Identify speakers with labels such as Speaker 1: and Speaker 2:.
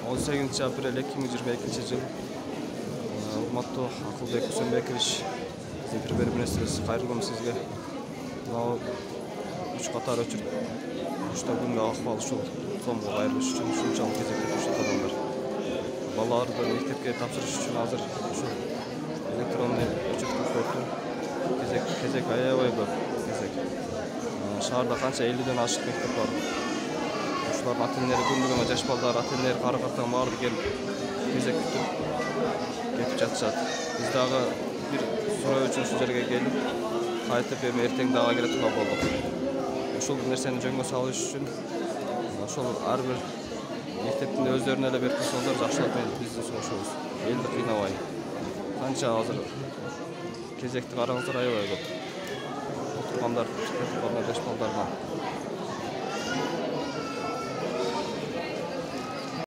Speaker 1: 18 апрель 2022 жыл. Урматтуу Акылбек Үсөнбекович, биздин премьер-министрибиз, кайрылуу күн сизге. Мына 3 катар өчүртүштө күнгө акыбал ушул сомго кайрылыш үчүн ушунчалык кезекте турушат адамдар. Балаларды мектепке тапшырыш үчүн азыр ушул электронный өчүртүүлөрдүн кезек аябай көп кезек. Шаарда канча 50ден ашык мектеп бар. Ушулардын ата-энелери күндүгүнө жаш балдар, ата-энелери кары-картаң баары келип кезек күтүп кетип жатышат. Биз дагы бир суроо үчүн ушул жерге келип, кайтып эми эртең дагы келе турган болдук. Ушул нерсени жөнгө салыш үчүн ошол ар бир мектептин өздөрүнө эле берип койсоңуздар жакшы болот деп биздин сунушубуз. Элди кыйнабай. Канча азыр кезекти караңыздар аябай көп. Отургандар, жаш балдардан.